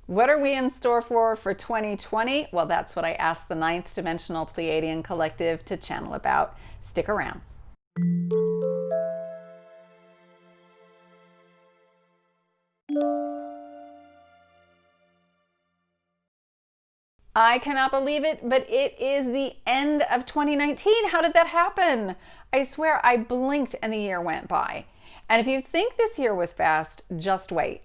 What are we in store for 2020? Well, that's what I asked the ninth Dimensional Pleiadian Collective to channel about. Stick around. I cannot believe it, but it is the end of 2019. How did that happen? I swear I blinked and the year went by. And if you think this year was fast, just wait,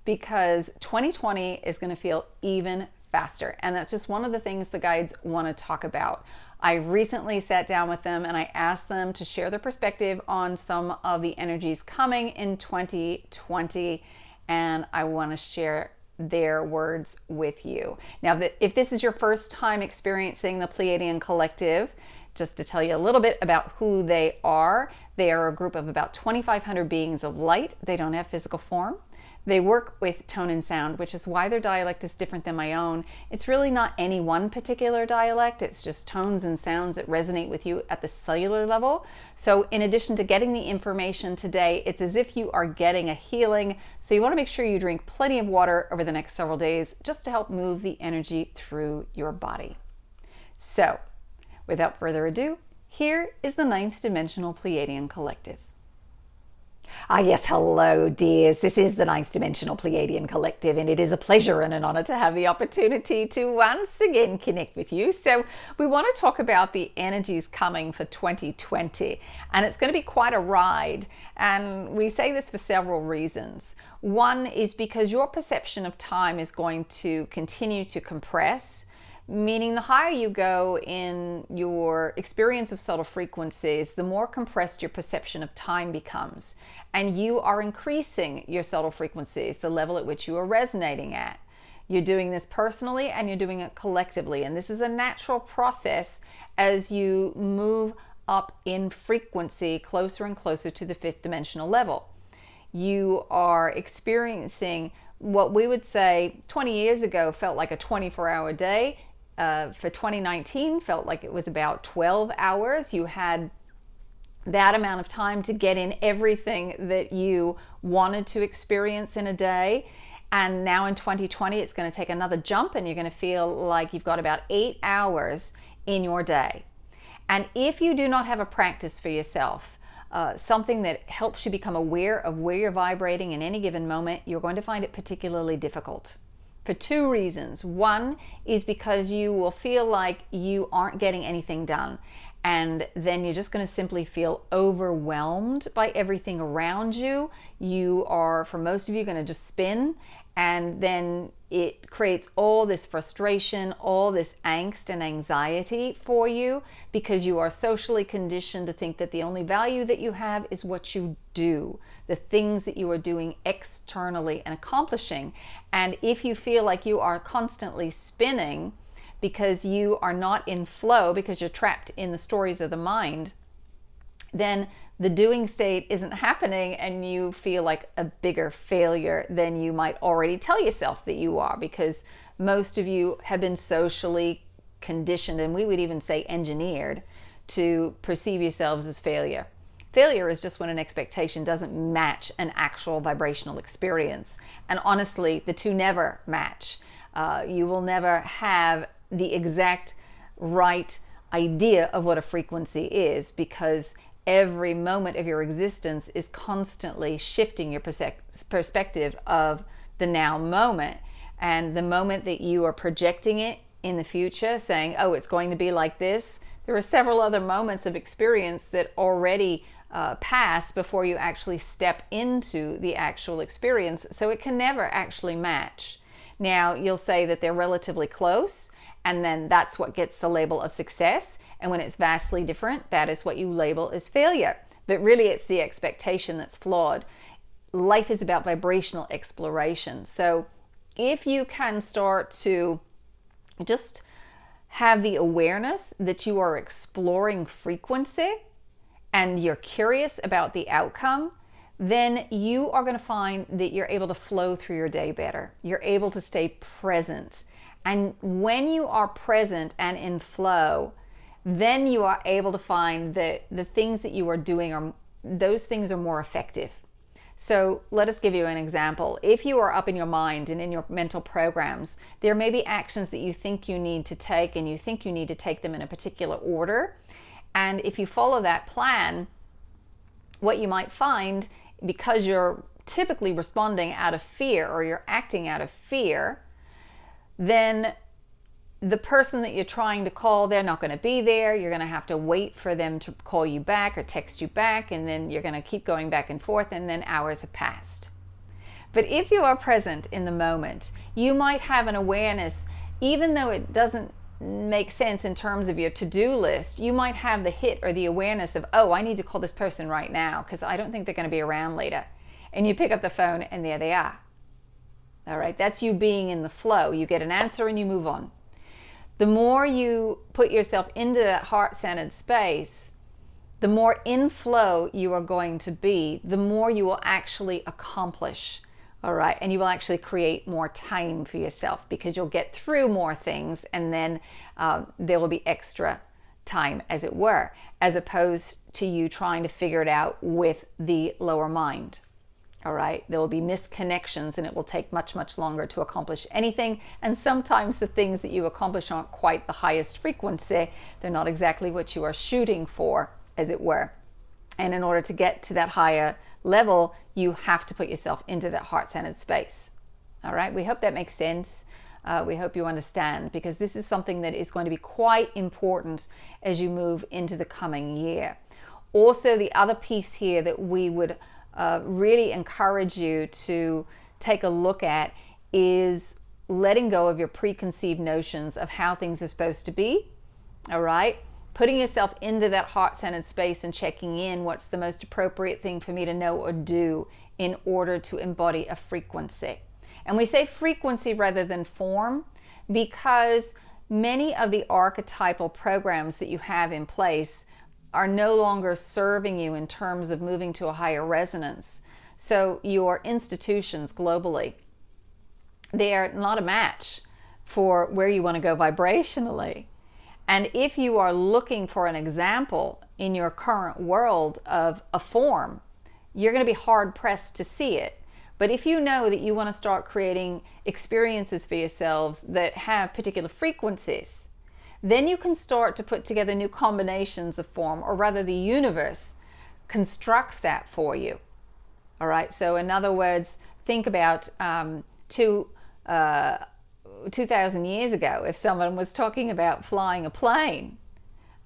because 2020 is going to feel even faster. And that's just one of the things the guides want to talk about. I recently sat down with them and I asked them to share their perspective on some of the energies coming in 2020. And I want to share their words with you. Now, if this is your first time experiencing the Pleiadian Collective, just to tell you a little bit about who they are a group of about 2,500 beings of light. They don't have physical form. They work with tone and sound, which is why their dialect is different than my own. It's really not any one particular dialect. It's just tones and sounds that resonate with you at the cellular level. So in addition to getting the information today, it's as if you are getting a healing. So you want to make sure you drink plenty of water over the next several days just to help move the energy through your body. So without further ado, here is the ninth Dimensional Pleiadian Collective. Yes, hello dears. This is the ninth Dimensional Pleiadian Collective, and it is a pleasure and an honor to have the opportunity to once again connect with you. So we want to talk about the energies coming for 2020, and it's going to be quite a ride. And we say this for several reasons. One is because your perception of time is going to continue to compress, meaning the higher you go in your experience of subtle frequencies, the more compressed your perception of time becomes. And you are increasing your subtle frequencies, the level at which you are resonating at. You're doing this personally and you're doing it collectively. And this is a natural process as you move up in frequency closer and closer to the fifth dimensional level. You are experiencing what we would say 20 years ago felt like a 24-hour day. For 2019 felt like it was about 12 hours. You had that amount of time to get in everything that you wanted to experience in a day. And now in 2020, it's going to take another jump and you're going to feel like you've got about 8 hours in your day. And if you do not have a practice for yourself, something that helps you become aware of where you're vibrating in any given moment, you're going to find it particularly difficult. For two reasons. One is because you will feel like you aren't getting anything done. And then you're just going to simply feel overwhelmed by everything around you. You are, for most of you, going to just spin. And then it creates all this frustration, all this angst and anxiety for you because you are socially conditioned to think that the only value that you have is what you do, the things that you are doing externally and accomplishing. And if you feel like you are constantly spinning because you are not in flow, because you're trapped in the stories of the mind, then the doing state isn't happening and you feel like a bigger failure than you might already tell yourself that you are, because most of you have been socially conditioned, and we would even say engineered, to perceive yourselves as failure. Failure is just when an expectation doesn't match an actual vibrational experience. And honestly, the two never match. You will never have the exact right idea of what a frequency is, because every moment of your existence is constantly shifting your perspective of the now moment. And the moment that you are projecting it in the future, saying, oh, it's going to be like this, there are several other moments of experience that already pass before you actually step into the actual experience. So it can never actually match. Now, you'll say that they're relatively close, and then that's what gets the label of success. And when it's vastly different, that is what you label as failure. But really, it's the expectation that's flawed. Life is about vibrational exploration. So if you can start to just have the awareness that you are exploring frequency and you're curious about the outcome, then you are going to find that you're able to flow through your day better. You're able to stay present. And when you are present and in flow, then you are able to find that the things that you are doing those things are more effective. So let us give you an example. If you are up in your mind and in your mental programs, there may be actions that you think you need to take, and you think you need to take them in a particular order. And if you follow that plan, what you might find, because you're typically responding out of fear, or you're acting out of fear, then the person that you're trying to call, they're not going to be there. You're going to have to wait for them to call you back or text you back, and then you're going to keep going back and forth, and then hours have passed. But if you are present in the moment, you might have an awareness, even though it doesn't make sense in terms of your to-do list. You might have the hit or the awareness of, oh, I need to call this person right now because I don't think they're going to be around later. And you pick up the phone and there they are. All right, that's you being in the flow. You get an answer and you move on. The more you put yourself into that heart-centered space, the more in flow you are going to be, the more you will actually accomplish. All right, and you will actually create more time for yourself because you'll get through more things, and then there will be extra time, as it were, as opposed to you trying to figure it out with the lower mind. All right, there will be misconnections, and it will take much, much longer to accomplish anything. And sometimes the things that you accomplish aren't quite the highest frequency. They're not exactly what you are shooting for, as it were. And in order to get to that higher level, you have to put yourself into that heart-centered space. All right, we hope that makes sense. We hope you understand, because this is something that is going to be quite important as you move into the coming year. Also, the other piece here that we would really encourage you to take a look at is letting go of your preconceived notions of how things are supposed to be. All right, putting yourself into that heart-centered space and checking in, what's the most appropriate thing for me to know or do in order to embody a frequency. And we say frequency rather than form because many of the archetypal programs that you have in place are no longer serving you in terms of moving to a higher resonance. So your institutions globally, they are not a match for where you want to go vibrationally. And if you are looking for an example in your current world of a form, you're going to be hard pressed to see it. But if you know that you want to start creating experiences for yourselves that have particular frequencies, then you can start to put together new combinations of form, or rather the universe constructs that for you. All right, so in other words, think about 2,000 years ago, if someone was talking about flying a plane,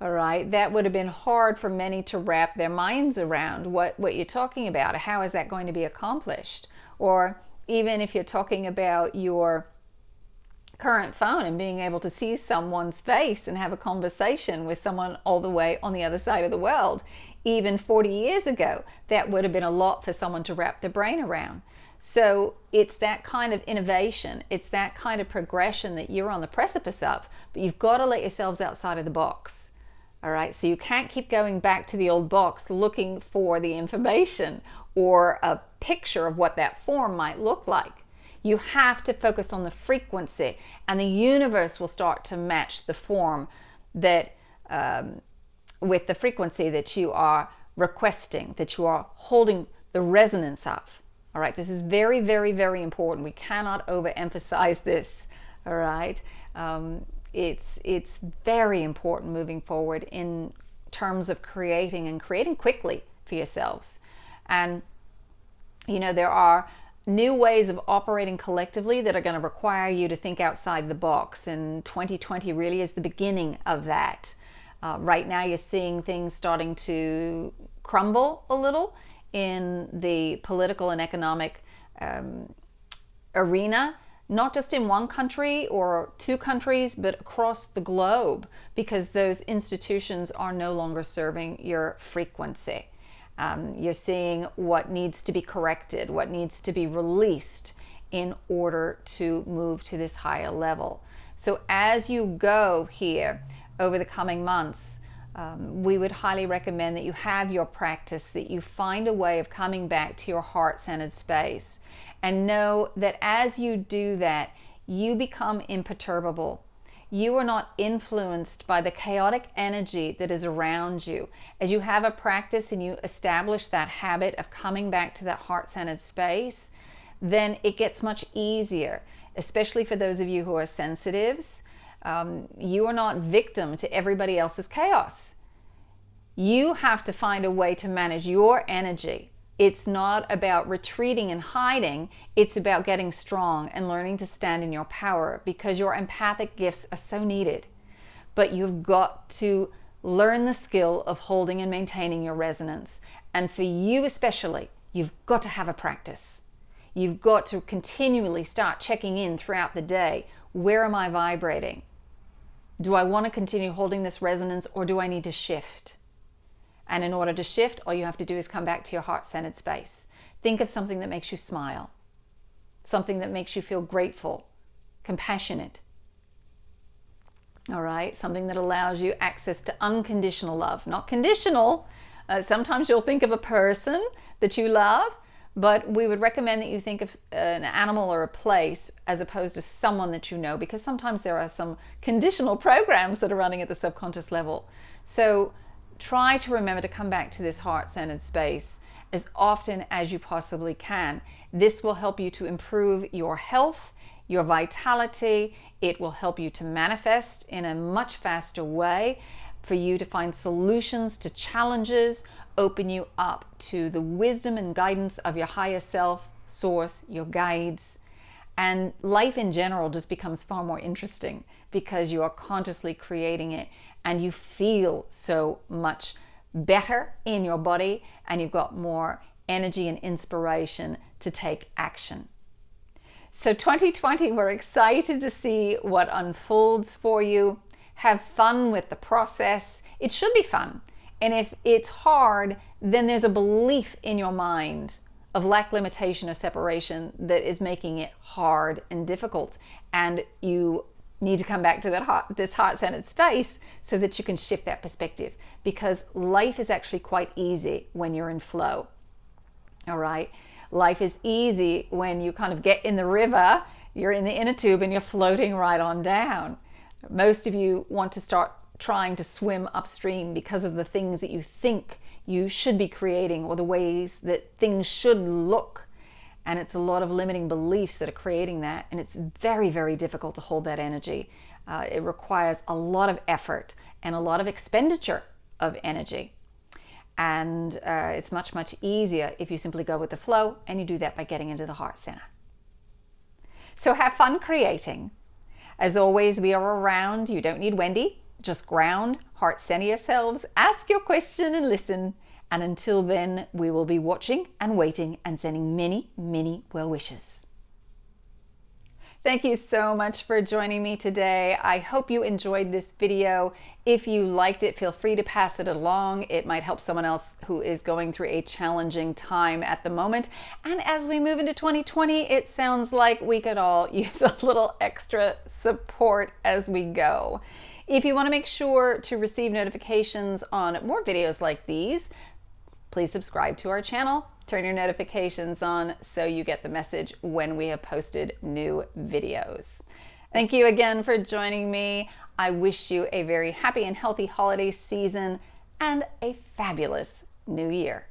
all right, that would have been hard for many to wrap their minds around what you're talking about. How is that going to be accomplished? Or even if you're talking about your current phone and being able to see someone's face and have a conversation with someone all the way on the other side of the world, even 40 years ago, that would have been a lot for someone to wrap their brain around. So it's that kind of innovation, it's that kind of progression that you're on the precipice of, but you've got to let yourselves outside of the box. All right, so you can't keep going back to the old box looking for the information or a picture of what that form might look like. You have to focus on the frequency, and the universe will start to match the form that with the frequency that you are requesting, that you are holding the resonance of. All right, this is very, very, very important. We cannot overemphasize this. All right, it's very important moving forward in terms of creating quickly for yourselves. And you know, there are new ways of operating collectively that are going to require you to think outside the box, and 2020 really is the beginning of that. Right now you're seeing things starting to crumble a little in the political and economic arena, not just in one country or two countries, but across the globe, because those institutions are no longer serving your frequency. You're seeing what needs to be corrected, what needs to be released in order to move to this higher level. So as you go here over the coming months, we would highly recommend that you have your practice, that you find a way of coming back to your heart-centered space, and know that as you do that, you become imperturbable. You are not influenced by the chaotic energy that is around you. As you have a practice and you establish that habit of coming back to that heart-centered space, then it gets much easier, especially for those of you who are sensitives. You are not victim to everybody else's chaos. You have to find a way to manage your energy. It's not about retreating and hiding. It's about getting strong and learning to stand in your power, because your empathic gifts are so needed. But you've got to learn the skill of holding and maintaining your resonance. And for you especially, you've got to have a practice. You've got to continually start checking in throughout the day. Where am I vibrating? Do I want to continue holding this resonance, or do I need to shift? And in order to shift, all you have to do is come back to your heart-centered space. Think of something that makes you smile, something that makes you feel grateful, compassionate. All right, something that allows you access to unconditional love, not conditional. Sometimes you'll think of a person that you love, but we would recommend that you think of an animal or a place as opposed to someone that you know, because sometimes there are some conditional programs that are running at the subconscious level. So try to remember to come back to this heart-centered space as often as you possibly can. This will help you to improve your health, your vitality. It will help you to manifest in a much faster way, for you to find solutions to challenges, open you up to the wisdom and guidance of your higher self, source, your guides. And life in general just becomes far more interesting because you are consciously creating it, and you feel so much better in your body, and you've got more energy and inspiration to take action. So 2020, we're excited to see what unfolds for you. Have fun with the process. It should be fun. And if it's hard, then there's a belief in your mind of lack, limitation, or separation that is making it hard and difficult. And you need to come back to this heart-centered space so that you can shift that perspective, because life is actually quite easy when you're in flow. All right. Life is easy when you kind of get in the river, you're in the inner tube and you're floating right on down. Most of you want to start trying to swim upstream because of the things that you think you should be creating, or the ways that things should look. And it's a lot of limiting beliefs that are creating that. And it's very, very difficult to hold that energy. It requires a lot of effort and a lot of expenditure of energy. And it's much, much easier if you simply go with the flow, and you do that by getting into the heart center. So have fun creating. As always, we are around. You don't need Wendy. Just ground, heart center yourselves, ask your question and listen. And until then, we will be watching and waiting and sending many, many well wishes. Thank you so much for joining me today. I hope you enjoyed this video. If you liked it, feel free to pass it along. It might help someone else who is going through a challenging time at the moment. And as we move into 2020, it sounds like we could all use a little extra support as we go. If you want to make sure to receive notifications on more videos like these, please subscribe to our channel. Turn your notifications on so you get the message when we have posted new videos. Thank you again for joining me. I wish you a very happy and healthy holiday season and a fabulous new year.